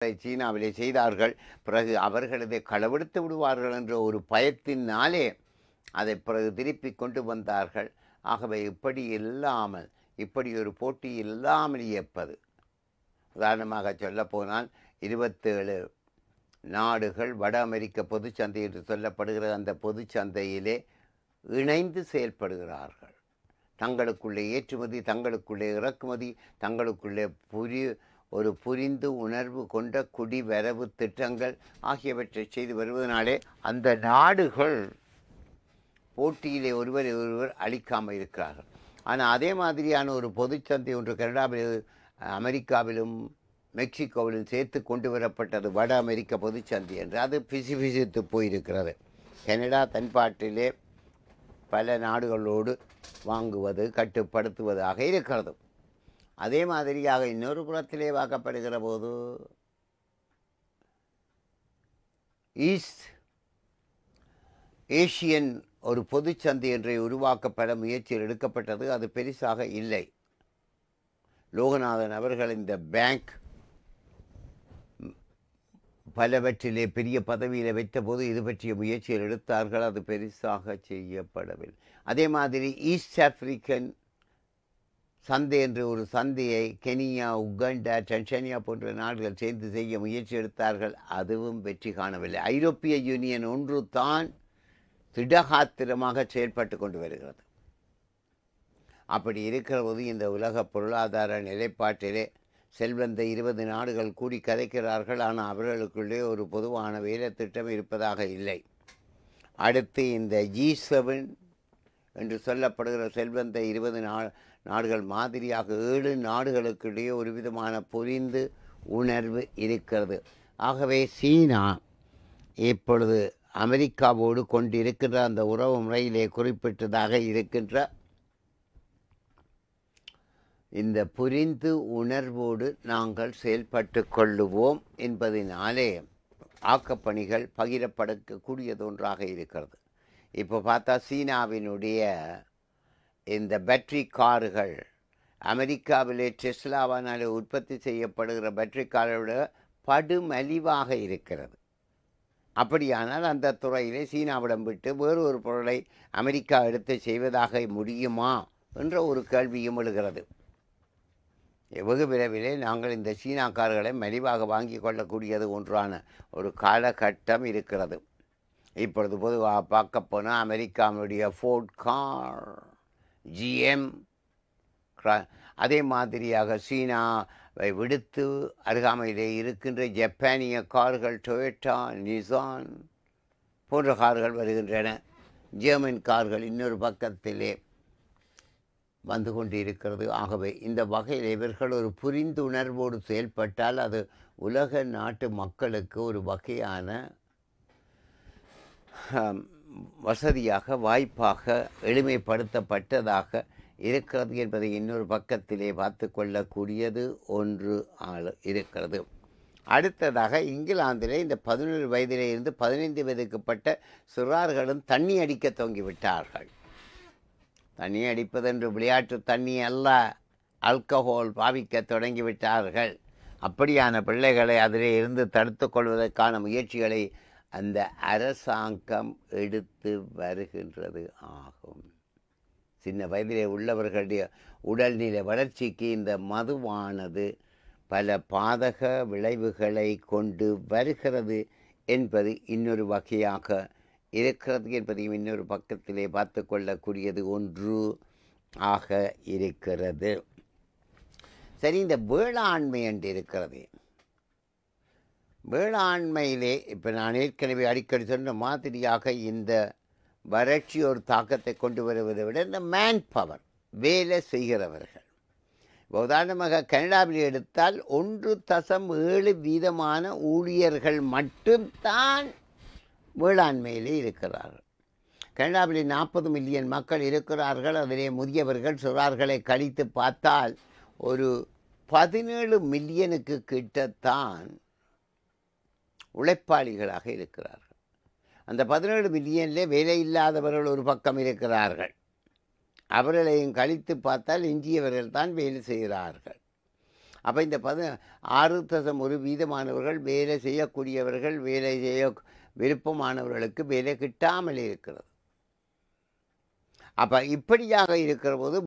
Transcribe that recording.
சீனாவிலே செய்தார்கள். பிறகு அவர்கள் இதை களவெடுத்து விடுவார்கள் என்ற ஒரு பயத்தினாலே அதை பிறகு திருப்பி கொண்டு வந்தார்கள். ஆகவே இப்படி ஒரு போட்டி இல்லாமல் இயப்பது. உதாரணமாக சொல்லப்போனால் 27 நாடுகள் வட அமெரிக்க பொதுச்சந்தை என்று சொல்லப்படுகிற அந்த பொதுச்சந்தையிலே இணைந்து செயல்படுகிறார்கள். தங்களுக்குள்ளே ஏற்றுமதி, தங்களுக்குள்ளே இறக்குமதி, தங்களுக்குள்ளே புரிந்து உணர்வு கொண்ட குடிவரவு திட்டங்கள் ஆகியவற்றை செய்து வருவதனாலே அந்த நாடுகள் போட்டியிலே ஒருவரை ஒருவர் அளிக்காமல் இருக்கிறார்கள். ஆனால் அதே மாதிரியான ஒரு பொதுச்சந்தை ஒன்று கனடாவில், அமெரிக்காவிலும் மெக்சிகோவிலும் சேர்த்து கொண்டு வரப்பட்டது வட அமெரிக்க பொதுச்சந்தை என்று. அது பிசிபிசித்து போயிருக்கிறது. கனடா தன்பாட்டிலே பல நாடுகளோடு வாங்குவது கட்டுப்படுத்துவதாக இருக்கிறது. அதே மாதிரியாக இன்னொரு புறத்திலே வாக்கப்படுகிற போது ஈஸ்ட் ஏஷியன் ஒரு பொதுச்சந்தை ஒன்றை உருவாக்கப்பட முயற்சியில் எடுக்கப்பட்டது. அது பெரிசாக இல்லை. லோகநாதன் அவர்கள் இந்த பேங்க் பலவற்றிலே பெரிய பதவியில் வைத்தபோது இது பற்றிய முயற்சிகள் எடுத்தார்கள். அது பெரிசாக செய்யப்படவில்லை. அதே மாதிரி ஈஸ்ட் ஆப்பிரிக்கன் சந்தை என்ற ஒரு சந்தையை கெனியா, உகாண்டா, டன்சானியா போன்ற நாடுகள் சேர்ந்து செய்ய முயற்சி எடுத்தார்கள். அதுவும் வெற்றி காணவில்லை. ஐரோப்பிய யூனியன் ஒன்று தான் திடகாத்திரமாக செயல்பட்டு கொண்டு வருகிறது. அப்படி இருக்கிற போது இந்த உலக பொருளாதார நிலைப்பாட்டிலே செல்வந்த 20 நாடுகள் கூடி கதைக்கிறார்கள். ஆனால் அவர்களுக்குள்ளே ஒரு பொதுவான வேலை திட்டம் இருப்பதாக இல்லை. அடுத்து இந்த G7 என்று சொல்லப்படுகிற செல்வந்த 20 நாடுகள் மாதிரியாக 7 நாடுகளுக்கிடையே ஒரு விதமான புரிந்து உணர்வு இருக்கிறது. ஆகவே சீனா இப்பொழுது அமெரிக்காவோடு கொண்டிருக்கின்ற அந்த உறவு முறையிலே குறிப்பிட்டதாக இருக்கின்ற இந்த புரிந்து உணர்வோடு நாங்கள் செயல்பட்டு கொள்ளுவோம் என்பதினாலே ஆக்கப்பணிகள் பகிரப்படக்கூடியது ஒன்றாக இருக்கிறது. இப்போ பார்த்தா சீனாவினுடைய இந்த பேட்டரி கார்கள் அமெரிக்காவிலே டெஸ்லாவானால் உற்பத்தி செய்யப்படுகிற பேட்டரி காரோட படுமலிவாக இருக்கிறது. அப்படியானால் அந்த துறையிலே சீனாவிடம் விட்டு வேறு ஒரு பொருளை அமெரிக்கா எடுத்து செய்வதாக முடியுமா என்ற ஒரு கேள்வியும் எழுகிறது. வெகு விரைவிலே நாங்கள் இந்த சீனா கார்களை மலிவாக வாங்கி கொள்ளக்கூடியது ஒன்றான ஒரு காலகட்டம் இருக்கிறது. இப்பொழுது பொதுவாக பார்க்க போனால் அமெரிக்காவுடைய ஃபோர்ட் கார், GM, அதே மாதிரியாக சீனாவை விடுத்து அருகாமையிலே இருக்கின்ற ஜப்பானிய கார்கள் டொயோட்டா, நிசான் போன்ற கார்கள் வருகின்றன. ஜெர்மன் கார்கள் இன்னொரு பக்கத்திலே வந்து கொண்டு இருக்கிறது. ஆகவே இந்த வகையில் இவர்கள் ஒரு புரிந்துணர்வோடு செயல்பட்டால் அது உலக நாட்டு மக்களுக்கு ஒரு வகையான வசதியாக, வாய்ப்பாக, எளிமைப்படுத்தப்பட்டதாக இருக்கிறது என்பதை இன்னொரு பக்கத்திலே பார்த்து கொள்ளக்கூடியது ஒன்று இருக்கிறது. அடுத்ததாக இங்கிலாந்திலே இந்த 17 வயதிலே இருந்து 15 வயதுக்குட்பட்ட சிறார்களும் தண்ணி அடிக்க துவங்கிவிட்டார்கள். தண்ணி அடிப்பதென்று விளையாட்டு தண்ணி அல்ல, ஆல்கஹால் பாவிக்க தொடங்கிவிட்டார்கள். அப்படியான பிள்ளைகளை அதிலே இருந்து தடுத்து கொள்வதற்கான முயற்சிகளை அந்த அரசாங்கம் எடுத்து வருகின்றது ஆகும். சின்ன வயதிலே உள்ளவர்களுடைய உடல்நிலை வளர்ச்சிக்கு இந்த மதுவானது பல பாதக விளைவுகளை கொண்டு வருகிறது என்பது இன்னொரு வகையாக இருக்கிறது என்பதையும் இன்னொரு பக்கத்திலே பார்த்து கொள்ளக்கூடியது ஒன்று ஆக இருக்கிறது. சரி, இந்த வேளாண்மை என்று இருக்கிறது. வேளாண்மையிலே இப்போ நான் ஏற்கனவே அடிக்கடி சொன்ன மாதிரியாக இந்த வறட்சி ஒரு தாக்கத்தை கொண்டு வருவதை விட இந்த மேன் பவர், வேலை செய்கிறவர்கள், உதாரணமாக கனடாவில் எடுத்தால் 1.7% ஊழியர்கள் மட்டும்தான் வேளாண்மையிலே இருக்கிறார்கள். கனடாவில் 40 மில்லியன் மக்கள் இருக்கிறார்கள். அதிலே முதியவர்கள் சிறார்களை கழித்து பார்த்தால் ஒரு 17 மில்லியனுக்கு கிட்டத்தான் உழைப்பாளிகளாக இருக்கிறார்கள். அந்த 17 மில்லியனிலே வேலை இல்லாதவர்கள் ஒரு பக்கம் இருக்கிறார்கள். அவர்களையும் கழித்து பார்த்தால் எஞ்சியவர்கள் தான் வேலை செய்கிறார்கள். அப்போ இந்த 6.1% வேலை செய்யக்கூடியவர்கள், வேலை செய்ய விருப்பமானவர்களுக்கு வேலை கிட்டாமல் இருக்கிறது. அப்போ இப்படியாக இருக்கிற போது